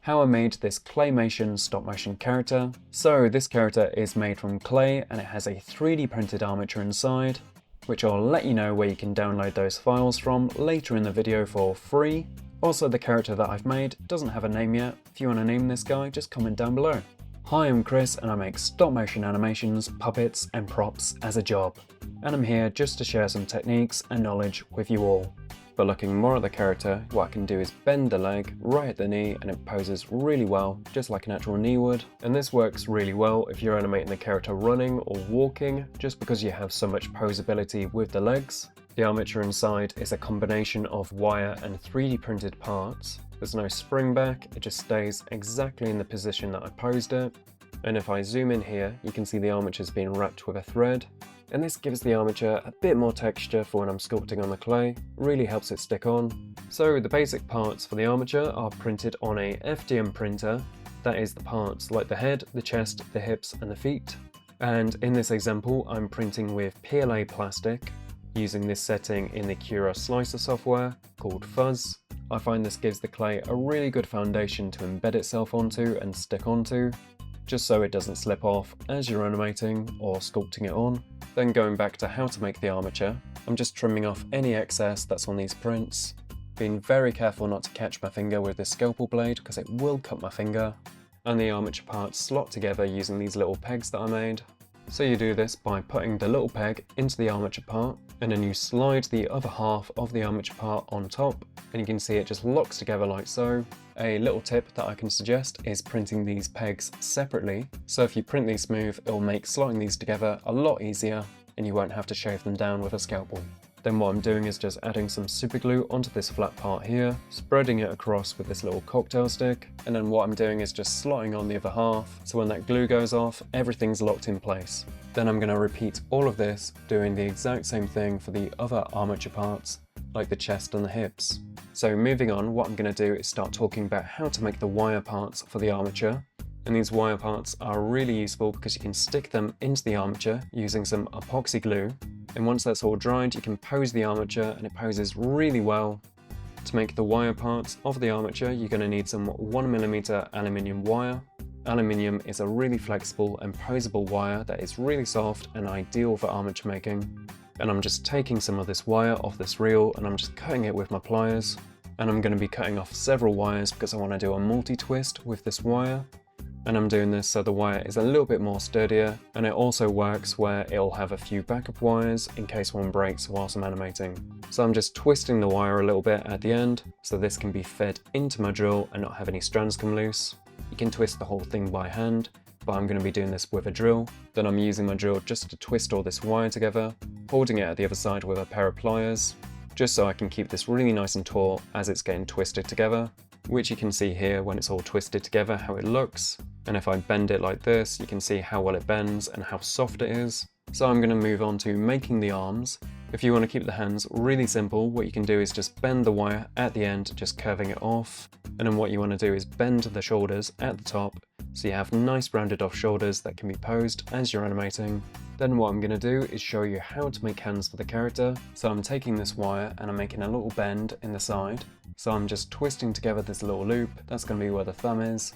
how I made this Claymation stop motion character. So this character is made from clay and it has a 3D printed armature inside, which I'll let you know where you can download those files from later in the video for free. Also, the character that I've made doesn't have a name yet. If you want to name this guy, just comment down below. Hi, I'm Chris and I make stop motion animations, puppets and props as a job. And I'm here just to share some techniques and knowledge with you all. But looking more at the character, what I can do is bend the leg right at the knee and it poses really well, just like an actual knee would. And this works really well if you're animating the character running or walking, just because you have so much posability with the legs. The armature inside is a combination of wire and 3D printed parts. There's no spring back, it just stays exactly in the position that I posed it. And if I zoom in here, you can see the armature's been wrapped with a thread. And this gives the armature a bit more texture for when I'm sculpting on the clay, really helps it stick on. So the basic parts for the armature are printed on a FDM printer. That is the parts like the head, the chest, the hips and the feet. And in this example, I'm printing with PLA plastic, using this setting in the Cura Slicer software called Fuzz. I find this gives the clay a really good foundation to embed itself onto and stick onto, just so it doesn't slip off as you're animating or sculpting it on. Then going back to how to make the armature, I'm just trimming off any excess that's on these prints, being very careful not to catch my finger with this scalpel blade because it will cut my finger, and the armature parts slot together using these little pegs that I made. So you do this by putting the little peg into the armature part, and then you slide the other half of the armature part on top, and you can see it just locks together like so. A little tip that I can suggest is printing these pegs separately, so if you print these smooth, it will make slotting these together a lot easier and you won't have to shave them down with a scalpel. Then what I'm doing is just adding some super glue onto this flat part here, spreading it across with this little cocktail stick, and then what I'm doing is just slotting on the other half, so when that glue goes off, everything's locked in place. Then I'm going to repeat all of this, doing the exact same thing for the other armature parts, like the chest and the hips. So moving on, what I'm going to do is start talking about how to make the wire parts for the armature. And these wire parts are really useful because you can stick them into the armature using some epoxy glue. And once that's all dried, you can pose the armature and it poses really well. To make the wire parts of the armature, you're going to need some 1mm aluminium wire. Aluminium is a really flexible and posable wire that is really soft and ideal for armature making. And I'm just taking some of this wire off this reel and I'm just cutting it with my pliers. And I'm going to be cutting off several wires because I want to do a multi-twist with this wire. And I'm doing this so the wire is a little bit more sturdier, and it also works where it'll have a few backup wires in case one breaks whilst I'm animating. So I'm just twisting the wire a little bit at the end so this can be fed into my drill and not have any strands come loose. You can twist the whole thing by hand, but I'm going to be doing this with a drill. Then I'm using my drill just to twist all this wire together, holding it at the other side with a pair of pliers, just so I can keep this really nice and taut as it's getting twisted together, which you can see here when it's all twisted together how it looks. And if I bend it like this, you can see how well it bends and how soft it is. So I'm going to move on to making the arms. If you want to keep the hands really simple, what you can do is just bend the wire at the end, just curving it off. And then what you want to do is bend the shoulders at the top, so you have nice rounded off shoulders that can be posed as you're animating. Then what I'm going to do is show you how to make hands for the character. So I'm taking this wire and I'm making a little bend in the side. So I'm just twisting together this little loop, that's going to be where the thumb is.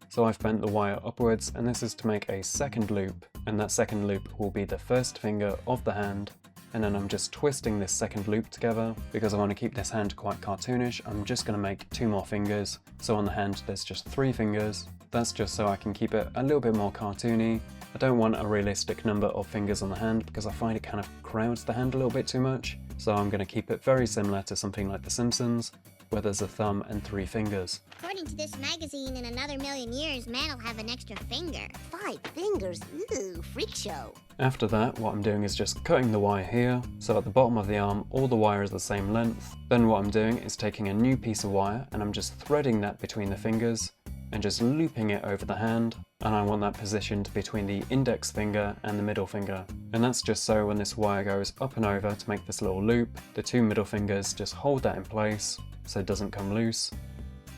So I've bent the wire upwards, and this is to make a second loop, and that second loop will be the first finger of the hand. And then I'm just twisting this second loop together. Because I want to keep this hand quite cartoonish, I'm just going to make 2 more fingers. So on the hand there's just 3 fingers. That's just so I can keep it a little bit more cartoony. I don't want a realistic number of fingers on the hand because I find it kind of crowds the hand a little bit too much. So I'm going to keep it very similar to something like The Simpsons, where there's a thumb and 3 fingers. According to this magazine, in another 1,000,000 years, man will have an extra finger. 5 fingers? Ooh, freak show. After that, what I'm doing is just cutting the wire here, so at the bottom of the arm, all the wire is the same length. Then what I'm doing is taking a new piece of wire and I'm just threading that between the fingers and just looping it over the hand. And I want that positioned between the index finger and the middle finger. And that's just so when this wire goes up and over to make this little loop, the 2 middle fingers just hold that in place so it doesn't come loose.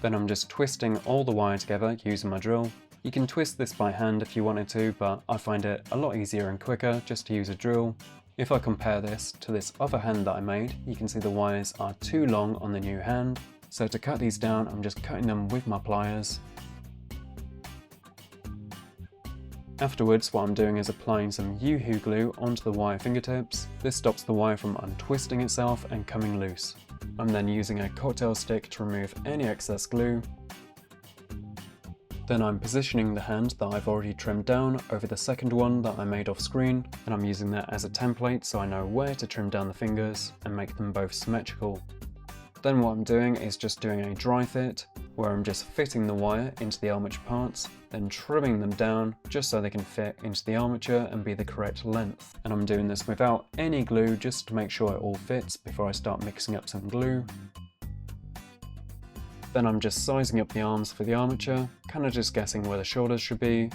Then I'm just twisting all the wire together using my drill. You can twist this by hand if you wanted to, but I find it a lot easier and quicker just to use a drill. If I compare this to this other hand that I made, you can see the wires are too long on the new hand. So to cut these down, I'm just cutting them with my pliers. Afterwards, what I'm doing is applying some Yoo-hoo glue onto the wire fingertips. This stops the wire from untwisting itself and coming loose. I'm then using a cocktail stick to remove any excess glue. Then I'm positioning the hand that I've already trimmed down over the second one that I made off screen, and I'm using that as a template so I know where to trim down the fingers and make them both symmetrical. Then what I'm doing is just doing a dry fit, where I'm just fitting the wire into the armature parts, then trimming them down just so they can fit into the armature and be the correct length. And I'm doing this without any glue just to make sure it all fits before I start mixing up some glue. Then I'm just sizing up the arms for the armature, kind of just guessing where the shoulders should be,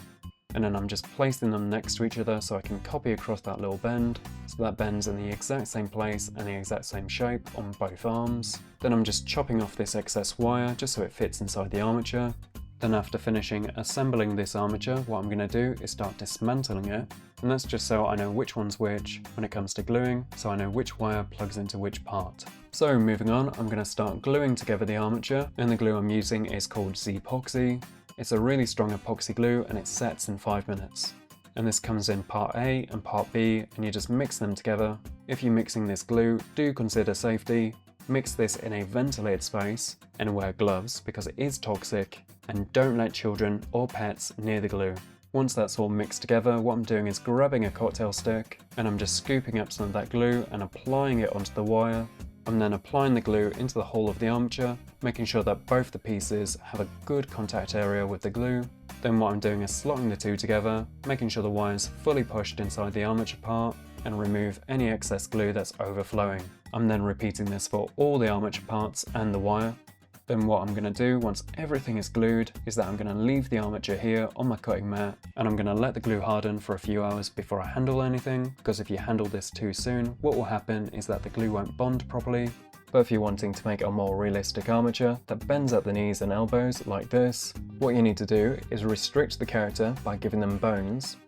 and then I'm just placing them next to each other so I can copy across that little bend, so that bends in the exact same place and the exact same shape on both arms. Then I'm just chopping off this excess wire just so it fits inside the armature. Then after finishing assembling this armature, what I'm going to do is start dismantling it, and that's just so I know which one's which when it comes to gluing, so I know which wire plugs into which part. So moving on, I'm going to start gluing together the armature, and the glue I'm using is called Z-Epoxy. It's a really strong epoxy glue and it sets in 5 minutes. And this comes in part A and part B, and you just mix them together. If you're mixing this glue, do consider safety. Mix this in a ventilated space and wear gloves because it is toxic, and don't let children or pets near the glue. Once that's all mixed together, what I'm doing is grabbing a cocktail stick and I'm just scooping up some of that glue and applying it onto the wire. I'm then applying the glue into the whole of the armature, making sure that both the pieces have a good contact area with the glue. Then what I'm doing is slotting the two together, making sure the wire is fully pushed inside the armature part, and remove any excess glue that's overflowing. I'm then repeating this for all the armature parts and the wire. Then what I'm going to do once everything is glued is that I'm going to leave the armature here on my cutting mat, and I'm going to let the glue harden for a few hours before I handle anything, because if you handle this too soon, what will happen is that the glue won't bond properly. But if you're wanting to make a more realistic armature that bends at the knees and elbows like this, what you need to do is restrict the character by giving them bones.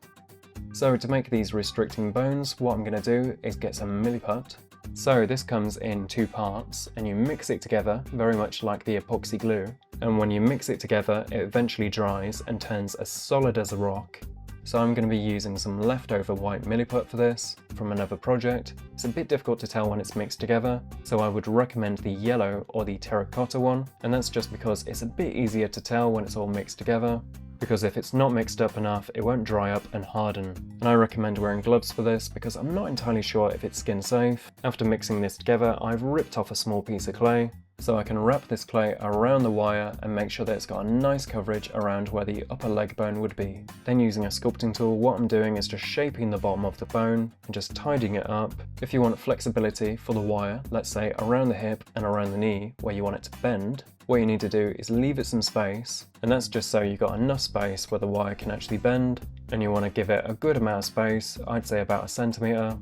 So to make these restricting bones, what I'm going to do is get some milliput. So this comes in 2 parts, and you mix it together very much like the epoxy glue, and when you mix it together it eventually dries and turns as solid as a rock. So I'm going to be using some leftover white milliput for this from another project. It's a bit difficult to tell when it's mixed together, so I would recommend the yellow or the terracotta one, and that's just because it's a bit easier to tell when it's all mixed together, because if it's not mixed up enough it won't dry up and harden. And I recommend wearing gloves for this because I'm not entirely sure if it's skin safe. After mixing this together, I've ripped off a small piece of clay, so I can wrap this clay around the wire and make sure that it's got a nice coverage around where the upper leg bone would be. Then using a sculpting tool, what I'm doing is just shaping the bottom of the bone and just tidying it up. If you want flexibility for the wire, let's say around the hip and around the knee where you want it to bend, what you need to do is leave it some space, and that's just so you've got enough space where the wire can actually bend, and you want to give it a good amount of space, I'd say about 1 centimeter.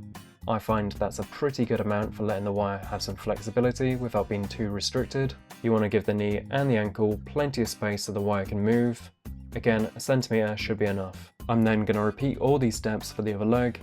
I find that's a pretty good amount for letting the wire have some flexibility without being too restricted. You want to give the knee and the ankle plenty of space so the wire can move. Again, 1 centimeter should be enough. I'm then going to repeat all these steps for the other leg.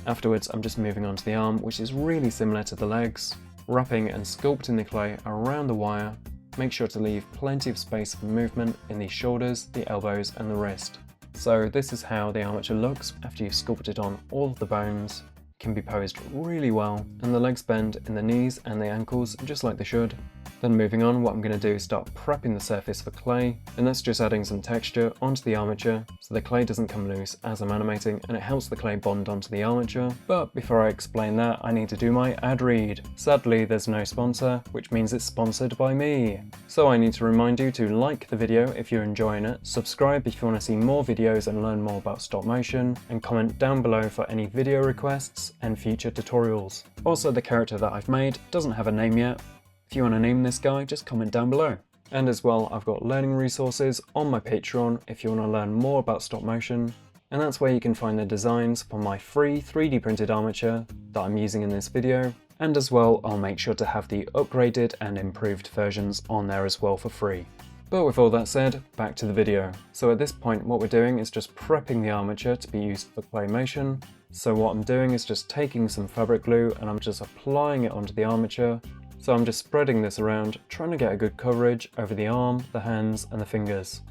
Afterwards, I'm just moving on to the arm, which is really similar to the legs. Wrapping and sculpting the clay around the wire. Make sure to leave plenty of space for movement in the shoulders, the elbows and the wrist. So this is how the armature looks after you've sculpted on all of the bones. It can be posed really well, and the legs bend in the knees and the ankles just like they should. Then moving on, what I'm going to do is start prepping the surface for clay, and that's just adding some texture onto the armature so the clay doesn't come loose as I'm animating, and it helps the clay bond onto the armature. But before I explain that, I need to do my ad read. Sadly, there's no sponsor, which means it's sponsored by me. So I need to remind you to like the video if you're enjoying it, subscribe if you want to see more videos and learn more about stop motion, and comment down below for any video requests and future tutorials. Also, the character that I've made doesn't have a name yet. If you want to name this guy, just comment down below. And as well, I've got learning resources on my Patreon if you want to learn more about stop motion. And that's where you can find the designs for my free 3D printed armature that I'm using in this video. And as well, I'll make sure to have the upgraded and improved versions on there as well for free. But with all that said, back to the video. So at this point, what we're doing is just prepping the armature to be used for claymation. So what I'm doing is just taking some fabric glue and I'm just applying it onto the armature, So I'm just spreading this around, trying to get a good coverage over the arm, the hands and the fingers.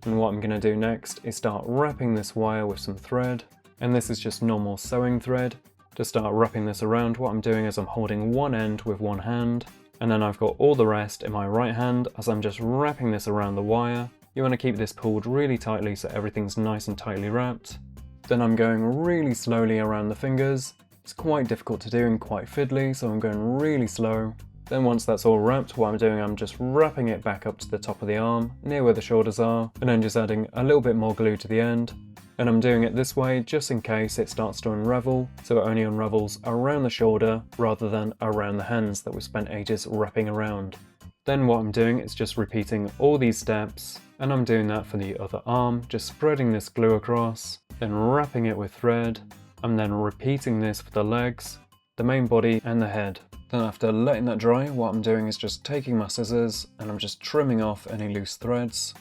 And what I'm going to do next is start wrapping this wire with some thread, and this is just normal sewing thread. To start wrapping this around, what I'm doing is I'm holding one end with one hand, and then I've got all the rest in my right hand as I'm just wrapping this around the wire. You want to keep this pulled really tightly so everything's nice and tightly wrapped. Then I'm going really slowly around the fingers. It's quite difficult to do and quite fiddly, so I'm going really slow. Then once that's all wrapped, what I'm doing, I'm just wrapping it back up to the top of the arm, near where the shoulders are, and then just adding a little bit more glue to the end. And I'm doing it this way just in case it starts to unravel, so it only unravels around the shoulder rather than around the hands that we've spent ages wrapping around. Then what I'm doing is just repeating all these steps, and I'm doing that for the other arm, just spreading this glue across, then wrapping it with thread. I'm then repeating this for the legs, the main body and the head. Then after letting that dry, what I'm doing is just taking my scissors and I'm just trimming off any loose threads.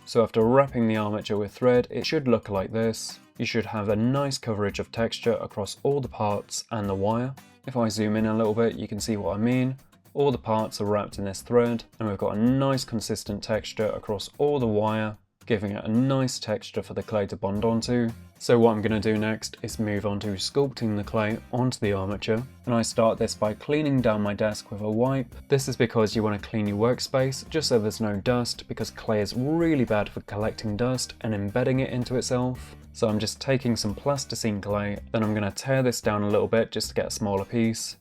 So after wrapping the armature with thread, it should look like this. You should have a nice coverage of texture across all the parts and the wire. If I zoom in a little bit, you can see what I mean. All the parts are wrapped in this thread, and we've got a nice consistent texture across all the wire, giving it a nice texture for the clay to bond onto. So what I'm going to do next is move on to sculpting the clay onto the armature, and I start this by cleaning down my desk with a wipe. This is because you want to clean your workspace just so there's no dust, because clay is really bad for collecting dust and embedding it into itself. So I'm just taking some plasticine clay, then I'm going to tear this down a little bit just to get a smaller piece.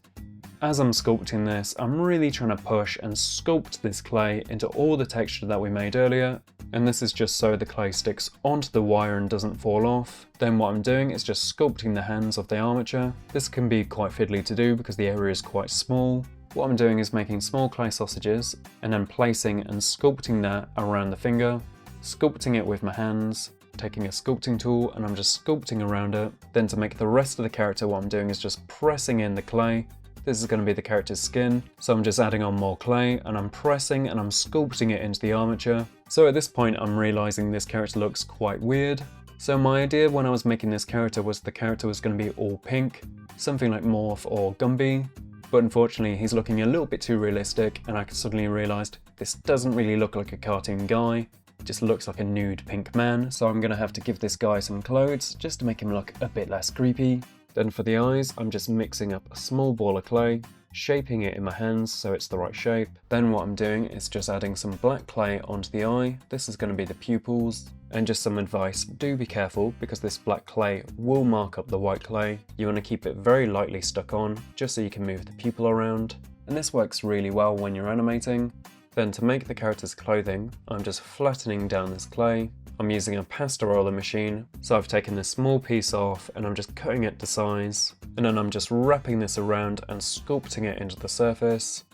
As I'm sculpting this, I'm really trying to push and sculpt this clay into all the texture that we made earlier, and this is just so the clay sticks onto the wire and doesn't fall off. Then what I'm doing is just sculpting the hands of the armature. This can be quite fiddly to do because the area is quite small. What I'm doing is making small clay sausages and then placing and sculpting that around the finger, sculpting it with my hands, taking a sculpting tool and I'm just sculpting around it. Then to make the rest of the character, what I'm doing is just pressing in the clay. This is going to be the character's skin, so I'm just adding on more clay and I'm pressing and I'm sculpting it into the armature. So at this point I'm realizing this character looks quite weird. So my idea when I was making this character was the character was going to be all pink, something like Morph or Gumby, but unfortunately he's looking a little bit too realistic and I suddenly realized this doesn't really look like a cartoon guy, it just looks like a nude pink man, so I'm going to have to give this guy some clothes just to make him look a bit less creepy. Then for the eyes, I'm just mixing up a small ball of clay, shaping it in my hands so it's the right shape. Then what I'm doing is just adding some black clay onto the eye. This is going to be the pupils. And just some advice, do be careful because this black clay will mark up the white clay. You want to keep it very lightly stuck on, just so you can move the pupil around. And this works really well when you're animating. Then to make the character's clothing, I'm just flattening down this clay. I'm using a pasta roller machine, so I've taken this small piece off and I'm just cutting it to size. And then I'm just wrapping this around and sculpting it into the surface,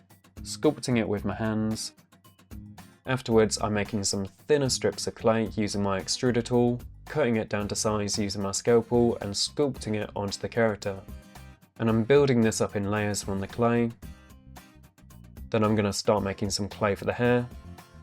sculpting it with my hands. Afterwards, I'm making some thinner strips of clay using my extruder tool, cutting it down to size using my scalpel and sculpting it onto the character. And I'm building this up in layers from the clay. Then I'm going to start making some clay for the hair.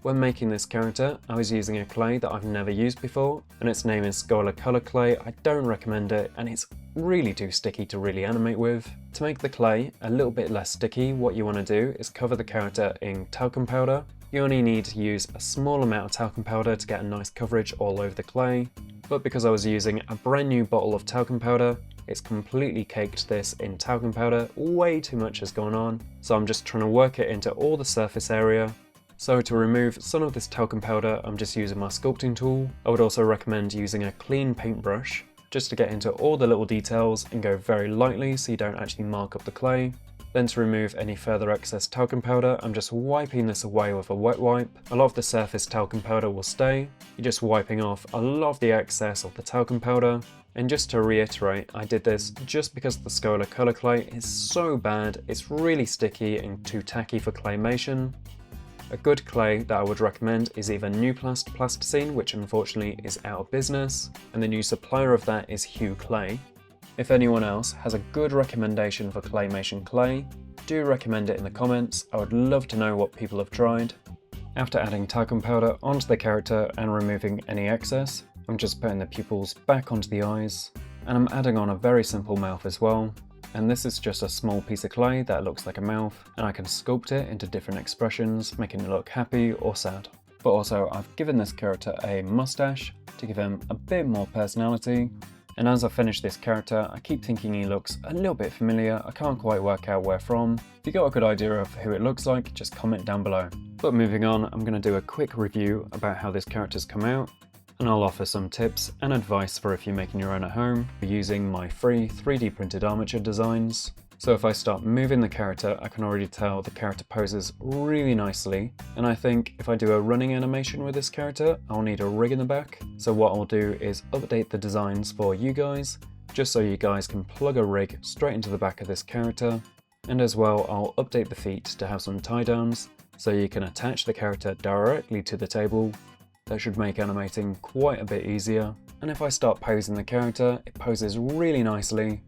When making this character, I was using a clay that I've never used before, and its name is Scholar Color Clay. I don't recommend it, and it's really too sticky to really animate with. To make the clay a little bit less sticky, what you want to do is cover the character in talcum powder. You only need to use a small amount of talcum powder to get a nice coverage all over the clay, but because I was using a brand new bottle of talcum powder, it's completely caked this in talcum powder. Way too much has gone on, so I'm just trying to work it into all the surface area. So to remove some of this talcum powder, I'm just using my sculpting tool. I would also recommend using a clean paintbrush just to get into all the little details and go very lightly so you don't actually mark up the clay. Then to remove any further excess talcum powder, I'm just wiping this away with a wet wipe. A lot of the surface talcum powder will stay. You're just wiping off a lot of the excess of the talcum powder. And just to reiterate, I did this just because the Scholar Color Clay is so bad, it's really sticky and too tacky for claymation. A good clay that I would recommend is either Nuplast Plasticine, which unfortunately is out of business, and the new supplier of that is Hue Clay. If anyone else has a good recommendation for claymation clay, do recommend it in the comments. I would love to know what people have tried. After adding talcum powder onto the character and removing any excess, I'm just putting the pupils back onto the eyes, and I'm adding on a very simple mouth as well. And this is just a small piece of clay that looks like a mouth, and I can sculpt it into different expressions, making it look happy or sad. But also I've given this character a mustache to give him a bit more personality. And as I finish this character, I keep thinking he looks a little bit familiar. I can't quite work out where from. If you got a good idea of who it looks like, just comment down below. But moving on, I'm going to do a quick review about how this character's come out, and I'll offer some tips and advice for if you're making your own at home using my free 3D printed armature designs. So if I start moving the character, I can already tell the character poses really nicely, and I think if I do a running animation with this character, I'll need a rig in the back. So what I'll do is update the designs for you guys, just so you guys can plug a rig straight into the back of this character. And as well, I'll update the feet to have some tie downs, so you can attach the character directly to the table. That should make animating quite a bit easier. And if I start posing the character, it poses really nicely.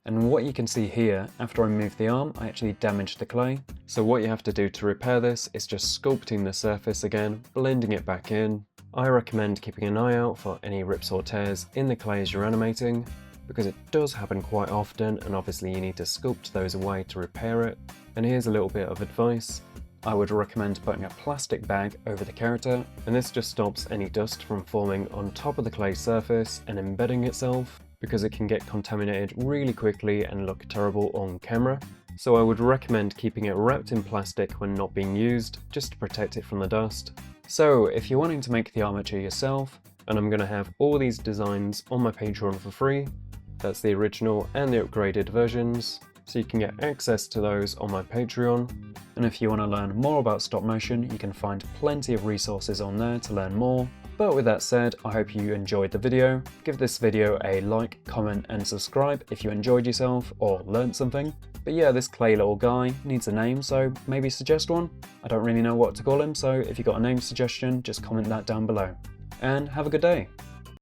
And what you can see here, after I move the arm, I actually damaged the clay. So what you have to do to repair this is just sculpting the surface again, blending it back in. I recommend keeping an eye out for any rips or tears in the clay as you're animating, because it does happen quite often, and obviously you need to sculpt those away to repair it. And here's a little bit of advice. I would recommend putting a plastic bag over the character, and this just stops any dust from forming on top of the clay surface and embedding itself, because it can get contaminated really quickly and look terrible on camera. So I would recommend keeping it wrapped in plastic when not being used, just to protect it from the dust. So if you're wanting to make the armature yourself, and I'm going to have all these designs on my Patreon for free, that's the original and the upgraded versions, so you can get access to those on my Patreon. And if you want to learn more about stop motion, you can find plenty of resources on there to learn more. But with that said, I hope you enjoyed the video. Give this video a like, comment and subscribe if you enjoyed yourself or learned something. But yeah, this clay little guy needs a name, so maybe suggest one. I don't really know what to call him, so if you got a name suggestion, just comment that down below. And have a good day.